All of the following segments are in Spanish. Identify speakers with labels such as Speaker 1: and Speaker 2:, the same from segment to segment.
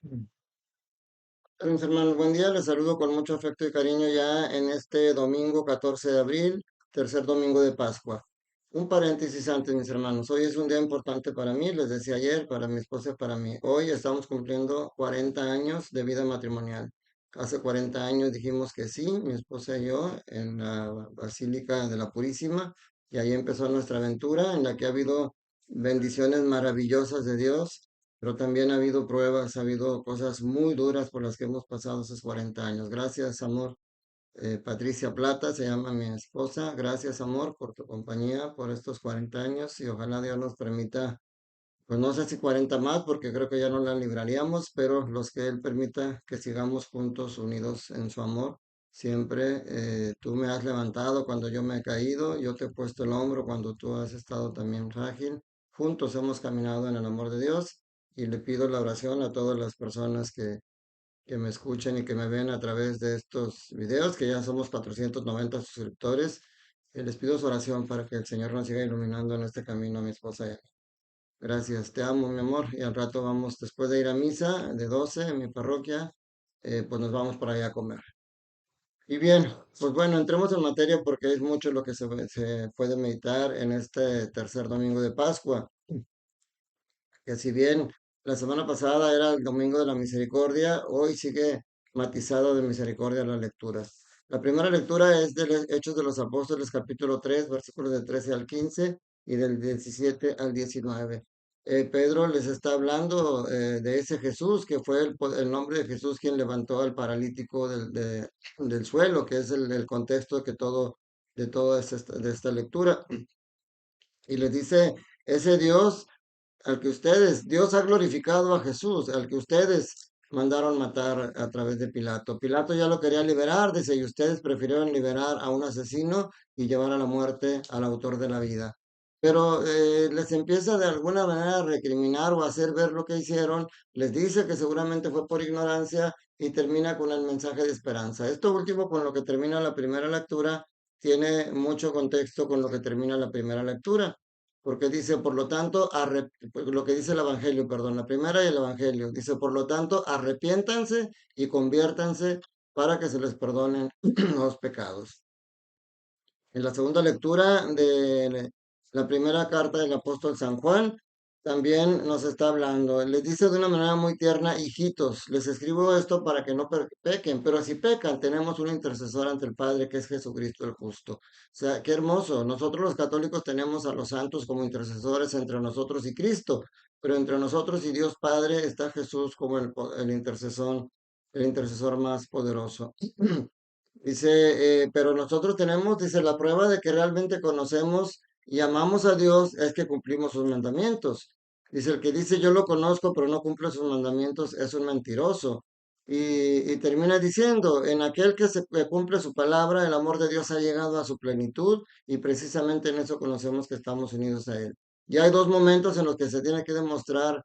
Speaker 1: Mis hermanos, buen día. Les saludo con mucho afecto y cariño ya en este domingo 14 de abril, tercer domingo de Pascua. Un paréntesis antes, mis hermanos. Hoy es un día importante para mí, les decía ayer, para mi esposa y para mí. Hoy estamos cumpliendo 40 años de vida matrimonial. Hace 40 años dijimos que sí, mi esposa y yo, en la Basílica de la Purísima, y ahí empezó nuestra aventura en la que ha habido bendiciones maravillosas de Dios, pero también ha habido pruebas, ha habido cosas muy duras por las que hemos pasado esos 40 años. Gracias, amor. Patricia Plata se llama mi esposa. Gracias, amor, por tu compañía, por estos 40 años y ojalá Dios nos permita, pues no sé si 40 más, porque creo que ya no la libraríamos, pero los que Él permita que sigamos juntos, unidos en su amor. Siempre tú me has levantado cuando yo me he caído, yo te he puesto el hombro cuando tú has estado también frágil. Juntos hemos caminado en el amor de Dios y le pido la oración a todas las personas que me escuchen y que me ven a través de estos videos, que ya somos 490 suscriptores. Y les pido su oración para que el Señor nos siga iluminando en este camino a mi esposa y a mí. Gracias, te amo, mi amor. Y al rato vamos, después de ir a misa de 12 en mi parroquia, pues nos vamos para allá a comer. Y bien, pues bueno, entremos en materia porque es mucho lo que se puede meditar en este tercer domingo de Pascua, que si bien la semana pasada era el domingo de la misericordia, hoy sigue matizado de misericordia la lectura. La primera lectura es de Hechos de los Apóstoles, capítulo 3 versículos del 13 al 15 y del 17 al 19. Pedro les está hablando de ese Jesús, que fue el nombre de Jesús quien levantó al paralítico del suelo, que es el contexto de toda de esta lectura. Y les dice, ese Dios al que ustedes, Dios ha glorificado a Jesús, al que ustedes mandaron matar a través de Pilato. Pilato ya lo quería liberar, dice, y ustedes prefirieron liberar a un asesino y llevar a la muerte al autor de la vida. Pero les empieza de alguna manera a recriminar o a hacer ver lo que hicieron, les dice que seguramente fue por ignorancia y termina con el mensaje de esperanza. Esto último con lo que termina la primera lectura tiene mucho contexto con lo que termina la primera lectura porque dice, por lo tanto, pues, lo que dice el Evangelio, perdón, la primera y el Evangelio, dice, por lo tanto, arrepiéntanse y conviértanse para que se les perdonen los pecados. En la segunda lectura de la primera carta del apóstol San Juan, también nos está hablando. Les dice de una manera muy tierna, hijitos, les escribo esto para que no pequen, pero si pecan, tenemos un intercesor ante el Padre que es Jesucristo el justo. O sea, qué hermoso. Nosotros los católicos tenemos a los santos como intercesores entre nosotros y Cristo, pero entre nosotros y Dios Padre está Jesús como el intercesor más poderoso. Dice, pero nosotros tenemos, dice, la prueba de que realmente conocemos y amamos a Dios es que cumplimos sus mandamientos. Dice, el que dice yo lo conozco pero no cumple sus mandamientos es un mentiroso. Y termina diciendo, en aquel que cumple su palabra, el amor de Dios ha llegado a su plenitud y precisamente en eso conocemos que estamos unidos a Él. Y hay dos momentos en los que se tiene que demostrar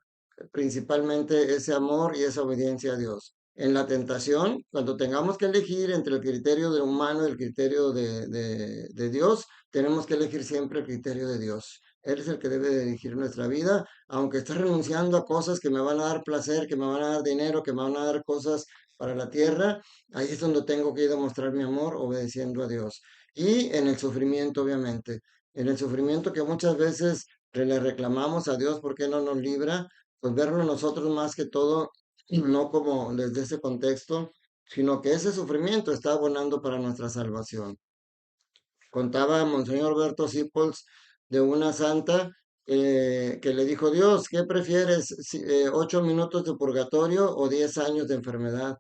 Speaker 1: principalmente ese amor y esa obediencia a Dios en la tentación, cuando tengamos que elegir entre el criterio de humano y el criterio de Dios, tenemos que elegir siempre el criterio de Dios. Él es el que debe dirigir nuestra vida, aunque esté renunciando a cosas que me van a dar placer, que me van a dar dinero, que me van a dar cosas para la tierra, ahí es donde tengo que ir a mostrar mi amor obedeciendo a Dios. Y en el sufrimiento, obviamente, en el sufrimiento que muchas veces le reclamamos a Dios porque no nos libra, pues verlo nosotros más que todo no como desde ese contexto, sino que ese sufrimiento está abonando para nuestra salvación. Contaba Monseñor Berto Sipols de una santa que le dijo, Dios, ¿qué prefieres? 8 minutos de purgatorio o 10 años de enfermedad.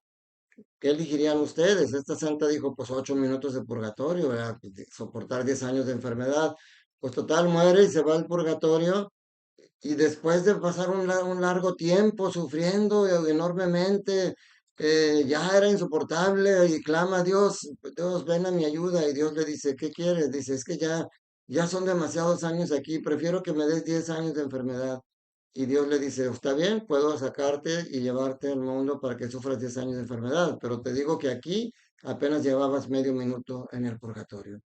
Speaker 1: ¿Qué elegirían ustedes? Esta santa dijo, pues 8 minutos de purgatorio, ¿verdad? Soportar 10 años de enfermedad. Pues total, muere y se va al purgatorio y después de pasar un largo tiempo sufriendo enormemente, ya era insoportable y clama a Dios, Dios, ven a mi ayuda. Y Dios le dice, ¿qué quieres? Dice, es que ya son demasiados años aquí, prefiero que me des 10 años de enfermedad. Y Dios le dice, está bien, puedo sacarte y llevarte al mundo para que sufras 10 años de enfermedad, pero te digo que aquí apenas llevabas medio minuto en el purgatorio.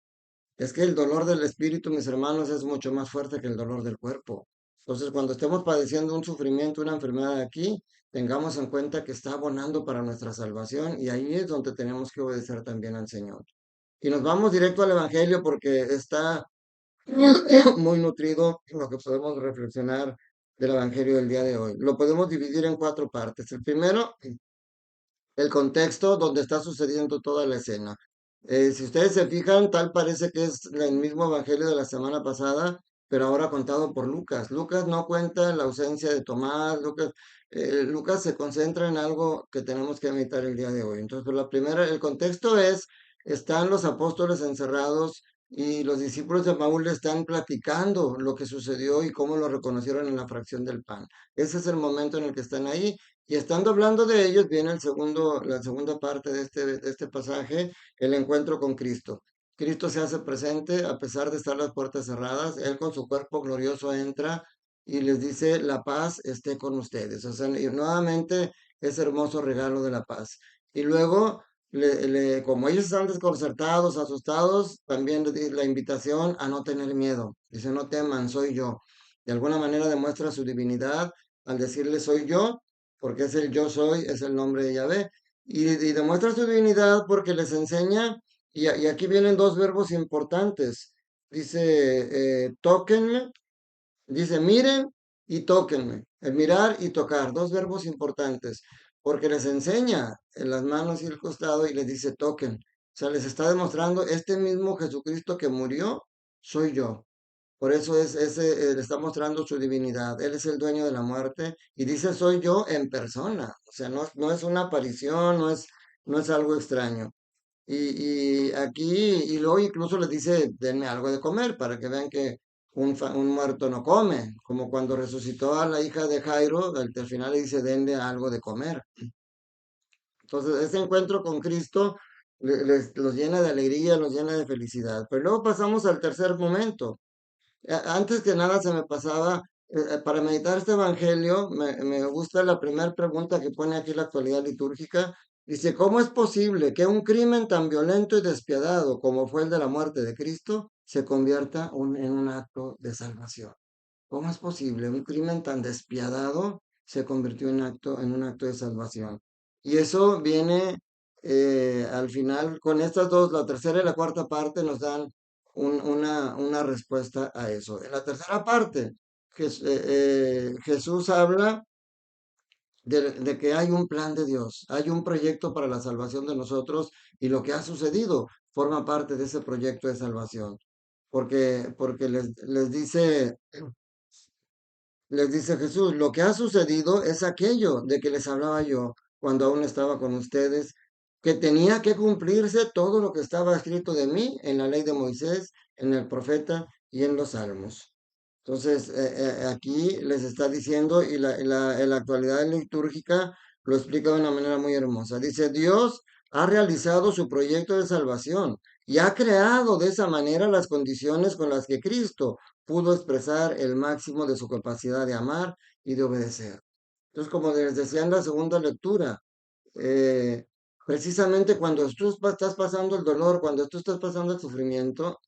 Speaker 1: Es que el dolor del espíritu, mis hermanos, es mucho más fuerte que el dolor del cuerpo. Entonces, cuando estemos padeciendo un sufrimiento, una enfermedad aquí, tengamos en cuenta que está abonando para nuestra salvación y ahí es donde tenemos que obedecer también al Señor. Y nos vamos directo al Evangelio porque está muy nutrido lo que podemos reflexionar del Evangelio del día de hoy. Lo podemos dividir en cuatro partes. El primero, el contexto donde está sucediendo toda la escena. Si ustedes se fijan, tal parece que es el mismo evangelio de la semana pasada, pero ahora contado por Lucas. Lucas no cuenta la ausencia de Tomás, Lucas se concentra en algo que tenemos que meditar el día de hoy. Entonces, pues, la primera, el contexto es, están los apóstoles encerrados y los discípulos de Maús le están platicando lo que sucedió y cómo lo reconocieron en la fracción del pan. Ese es el momento en el que están ahí y estando hablando de ellos, viene la segunda parte de este pasaje, el encuentro con Cristo. Cristo se hace presente a pesar de estar las puertas cerradas. Él con su cuerpo glorioso entra y les dice, la paz esté con ustedes. O sea, y nuevamente ese hermoso regalo de la paz. Y luego, como ellos están desconcertados, asustados, también les di la invitación a no tener miedo. Dice, no teman, soy yo. De alguna manera demuestra su divinidad al decirle, soy yo porque es el yo soy, es el nombre de Yahvé. Y demuestra su divinidad porque les enseña, y aquí vienen dos verbos importantes. Dice, tóquenme, dice, miren y tóquenme. El mirar y tocar, dos verbos importantes, porque les enseña en las manos y el costado y les dice, toquen. O sea, les está demostrando, este mismo Jesucristo que murió, soy yo. Por eso le está mostrando su divinidad. Él es el dueño de la muerte y dice soy yo en persona. O sea, no es una aparición, no es algo extraño. Y aquí, y luego incluso les dice, denme algo de comer para que vean que un muerto no come. Como cuando resucitó a la hija de Jairo, al final le dice, denle algo de comer. Entonces, ese encuentro con Cristo los llena de alegría, los llena de felicidad. Pero luego pasamos al tercer momento. Antes que nada se me pasaba, para meditar este evangelio, me gusta la primera pregunta que pone aquí la actualidad litúrgica. Dice, ¿cómo es posible que un crimen tan violento y despiadado como fue el de la muerte de Cristo se convierta en un acto de salvación? ¿Cómo es posible? Un crimen tan despiadado se convirtió en un acto de salvación. Y eso viene al final, con estas dos, la tercera y la cuarta parte nos dan una respuesta a eso. En la tercera parte, Jesús habla de que hay un plan de Dios, hay un proyecto para la salvación de nosotros y lo que ha sucedido forma parte de ese proyecto de salvación. Porque les dice Jesús, lo que ha sucedido es aquello de que les hablaba yo cuando aún estaba con ustedes, que tenía que cumplirse todo lo que estaba escrito de mí en la ley de Moisés, en el profeta y en los salmos. Entonces, aquí les está diciendo, y la actualidad litúrgica lo explica de una manera muy hermosa. Dice, Dios ha realizado su proyecto de salvación y ha creado de esa manera las condiciones con las que Cristo pudo expresar el máximo de su capacidad de amar y de obedecer. Entonces, como les decía en la segunda lectura, eh, precisamente cuando tú estás pasando el dolor, cuando tú estás pasando el sufrimiento,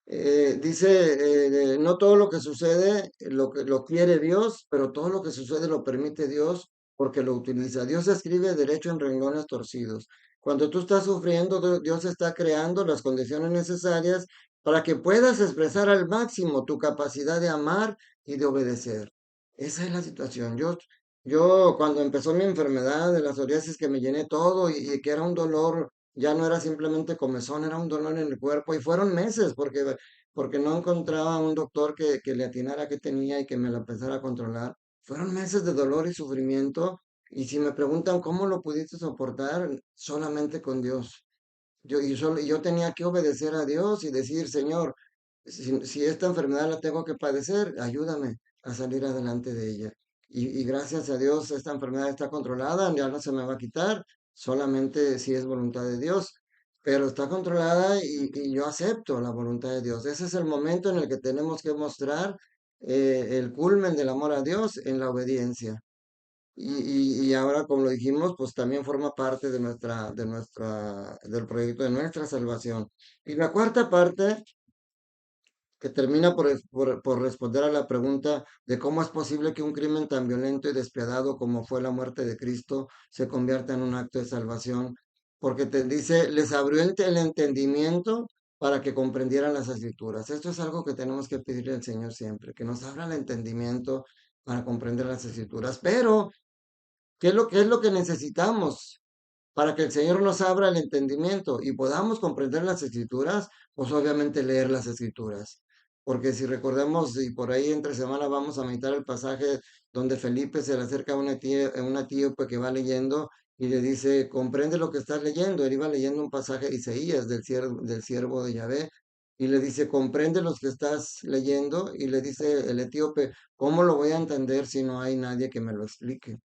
Speaker 1: dice, no todo lo que sucede lo quiere Dios, pero todo lo que sucede lo permite Dios porque lo utiliza. Dios escribe derecho en renglones torcidos. Cuando tú estás sufriendo, Dios está creando las condiciones necesarias para que puedas expresar al máximo tu capacidad de amar y de obedecer. Esa es la situación. Yo cuando empezó mi enfermedad de la psoriasis que me llené todo y que era un dolor, ya no era simplemente comezón, era un dolor en el cuerpo y fueron meses porque no encontraba un doctor que le atinara qué tenía y que me la empezara a controlar. Fueron meses de dolor y sufrimiento y si me preguntan cómo lo pudiste soportar, solamente con Dios. Yo tenía que obedecer a Dios y decir, Señor, si esta enfermedad la tengo que padecer, ayúdame a salir adelante de ella. Y gracias a Dios esta enfermedad está controlada, ya no se me va a quitar, solamente si es voluntad de Dios, pero está controlada y yo acepto la voluntad de Dios. Ese es el momento en el que tenemos que mostrar el culmen del amor a Dios en la obediencia. Y ahora, como lo dijimos, pues también forma parte del proyecto de nuestra salvación. Y la cuarta parte que termina por responder a la pregunta de cómo es posible que un crimen tan violento y despiadado como fue la muerte de Cristo se convierta en un acto de salvación, porque te dice, les abrió el entendimiento para que comprendieran las escrituras. Esto es algo que tenemos que pedirle al Señor siempre, que nos abra el entendimiento para comprender las escrituras. Pero, qué es lo que necesitamos? Para que el Señor nos abra el entendimiento y podamos comprender las escrituras, pues obviamente leer las escrituras. Porque si recordamos, y por ahí entre semana vamos a meditar el pasaje donde Felipe se le acerca a una etíope que va leyendo y le dice, comprende lo que estás leyendo. Él iba leyendo un pasaje de Isaías, del siervo de Yahvé, y le dice, comprende los que estás leyendo, y le dice el etíope, ¿cómo lo voy a entender si no hay nadie que me lo explique?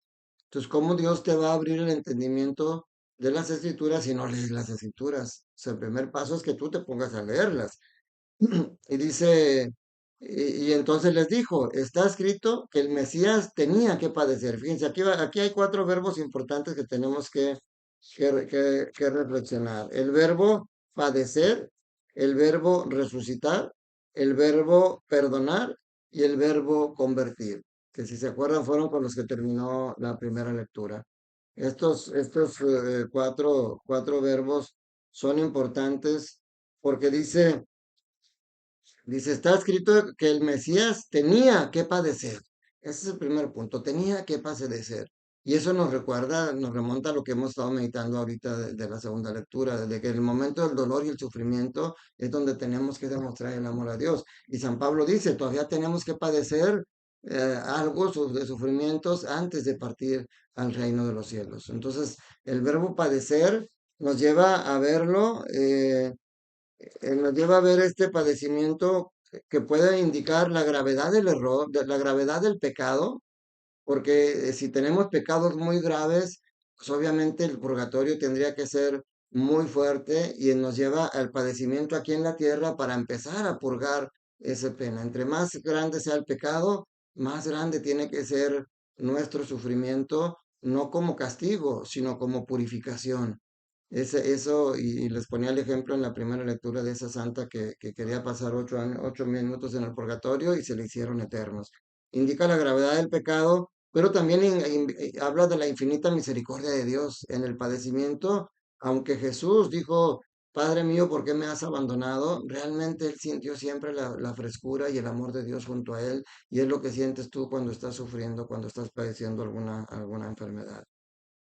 Speaker 1: Entonces, ¿cómo Dios te va a abrir el entendimiento de las escrituras si no lees las escrituras? O sea, el primer paso es que tú te pongas a leerlas. Y dice, y entonces les dijo, está escrito que el Mesías tenía que padecer. Fíjense, aquí hay cuatro verbos importantes que tenemos que reflexionar. El verbo padecer, el verbo resucitar, el verbo perdonar y el verbo convertir, que si se acuerdan fueron con los que terminó la primera lectura. Estos cuatro verbos son importantes porque dice, está escrito que el Mesías tenía que padecer. Ese es el primer punto, tenía que padecer. Y eso nos recuerda, nos remonta a lo que hemos estado meditando ahorita de la segunda lectura, de que el momento del dolor y el sufrimiento es donde tenemos que demostrar el amor a Dios. Y San Pablo dice, todavía tenemos que padecer algo de sufrimientos antes de partir al reino de los cielos. Entonces, el verbo padecer nos lleva a verlo. Nos lleva a ver este padecimiento que puede indicar la gravedad del error, la gravedad del pecado, porque si tenemos pecados muy graves, pues obviamente el purgatorio tendría que ser muy fuerte y nos lleva al padecimiento aquí en la tierra para empezar a purgar esa pena. Entre más grande sea el pecado, más grande tiene que ser nuestro sufrimiento, no como castigo, sino como purificación. Eso, y les ponía el ejemplo en la primera lectura de esa santa que quería pasar 8 minutos en el purgatorio y se le hicieron eternos. Indica la gravedad del pecado, pero también habla de la infinita misericordia de Dios en el padecimiento. Aunque Jesús dijo, Padre mío, ¿por qué me has abandonado? Realmente él sintió siempre la frescura y el amor de Dios junto a él, y es lo que sientes tú cuando estás sufriendo, cuando estás padeciendo alguna enfermedad.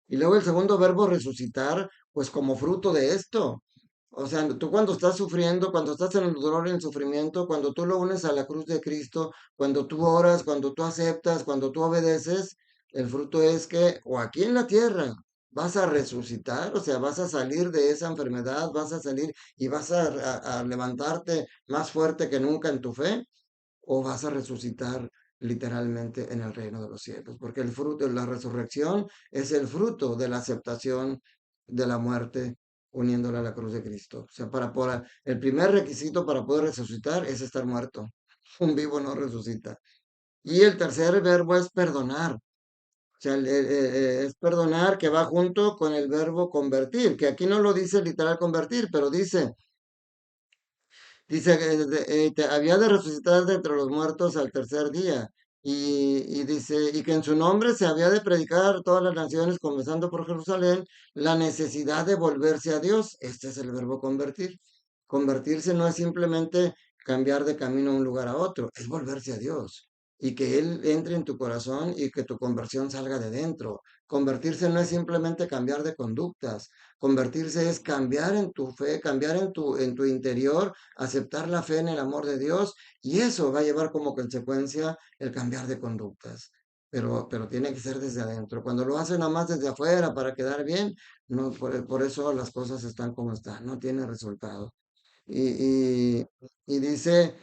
Speaker 1: Y luego el segundo verbo, resucitar, pues como fruto de esto. O sea, tú cuando estás sufriendo, cuando estás en el dolor y el sufrimiento, cuando tú lo unes a la cruz de Cristo, cuando tú oras, cuando tú aceptas, cuando tú obedeces, el fruto es que, o aquí en la tierra, vas a resucitar, o sea, vas a salir de esa enfermedad, vas a salir y vas a levantarte más fuerte que nunca en tu fe, o vas a resucitar literalmente en el reino de los cielos, porque el fruto de la resurrección es el fruto de la aceptación de la muerte uniéndola a la cruz de Cristo. O sea, el primer requisito para poder resucitar es estar muerto. Un vivo no resucita. Y el tercer verbo es perdonar. O sea, es perdonar que va junto con el verbo convertir, que aquí no lo dice literal convertir, pero dice que había de resucitar de entre los muertos al tercer día. Y dice, y que en su nombre se había de predicar a todas las naciones, comenzando por Jerusalén, la necesidad de volverse a Dios. Este es el verbo convertir. Convertirse no es simplemente cambiar de camino de un lugar a otro, es volverse a Dios. Y que Él entre en tu corazón y que tu conversión salga de dentro. Convertirse no es simplemente cambiar de conductas. Convertirse es cambiar en tu fe, cambiar en tu interior, aceptar la fe en el amor de Dios, y eso va a llevar como consecuencia el cambiar de conductas. Pero tiene que ser desde adentro. Cuando lo hacen nada más desde afuera para quedar bien, no, por eso las cosas están como están, no tiene resultado. Y dice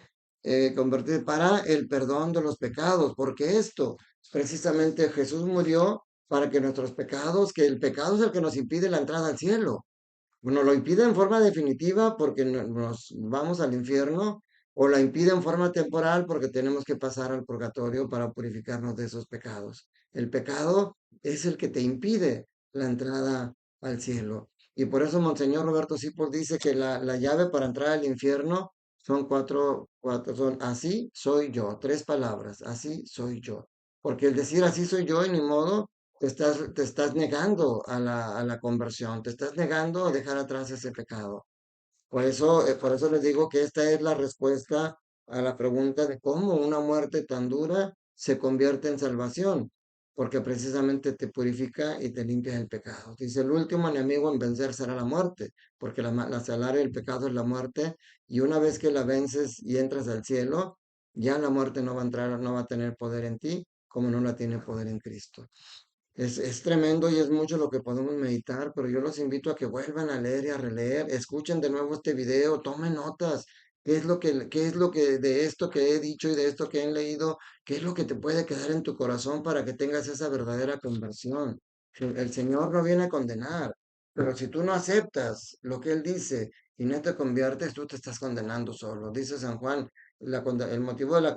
Speaker 1: convertir para el perdón de los pecados, porque esto, precisamente Jesús murió para que nuestros pecados, que el pecado es el que nos impide la entrada al cielo. Nos lo impide en forma definitiva porque nos vamos al infierno, o la impide en forma temporal porque tenemos que pasar al purgatorio para purificarnos de esos pecados. El pecado es el que te impide la entrada al cielo. Y por eso Monseñor Roberto Sipos dice que la llave para entrar al infierno Son son así soy yo, tres palabras, así soy yo. Porque el decir así soy yo y ni modo, te estás negando a la conversión, te estás negando a dejar atrás ese pecado. Por eso les digo que esta es la respuesta a la pregunta de cómo una muerte tan dura se convierte en salvación, porque precisamente te purifica y te limpia del pecado. Dice, el último enemigo en vencer será la muerte, porque la salaria del pecado es la muerte, y una vez que la vences y entras al cielo, ya la muerte no va a entrar, no va a tener poder en ti, como no la tiene poder en Cristo. Es tremendo y es mucho lo que podemos meditar, pero yo los invito a que vuelvan a leer y a releer, escuchen de nuevo este video, tomen notas, qué es lo que de esto que he dicho y de esto que he leído, qué es lo que te puede quedar en tu corazón para que tengas esa verdadera conversión. El Señor no viene a condenar, pero si tú no aceptas lo que Él dice y no te conviertes, tú te estás condenando solo. Dice San Juan, el motivo de la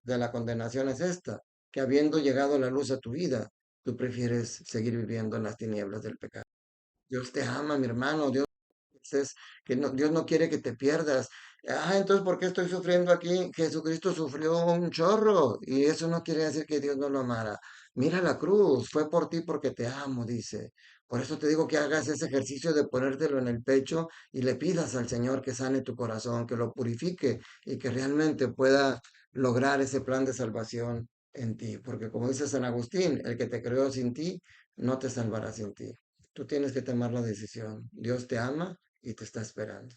Speaker 1: de la condenación es esta, que habiendo llegado la luz a tu vida, tú prefieres seguir viviendo en las tinieblas del pecado. Dios te ama, mi hermano. Es que Dios no quiere que te pierdas. Ah, entonces, ¿por qué estoy sufriendo aquí? Jesucristo sufrió un chorro y eso no quiere decir que Dios no lo amara. Mira la cruz, fue por ti porque te amo, dice. Por eso te digo que hagas ese ejercicio de ponértelo en el pecho y le pidas al Señor que sane tu corazón, que lo purifique y que realmente pueda lograr ese plan de salvación en ti. Porque como dice San Agustín, el que te creó sin ti, no te salvará sin ti. Tú tienes que tomar la decisión. Dios te ama y te está esperando.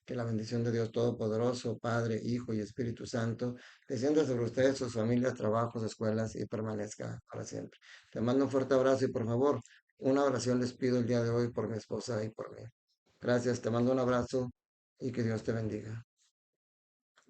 Speaker 1: Que la bendición de Dios Todopoderoso, Padre, Hijo y Espíritu Santo, descienda sobre ustedes, sus familias, trabajos, escuelas y permanezca para siempre. Te mando un fuerte abrazo y por favor, una oración les pido el día de hoy por mi esposa y por mí. Gracias, te mando un abrazo y que Dios te bendiga.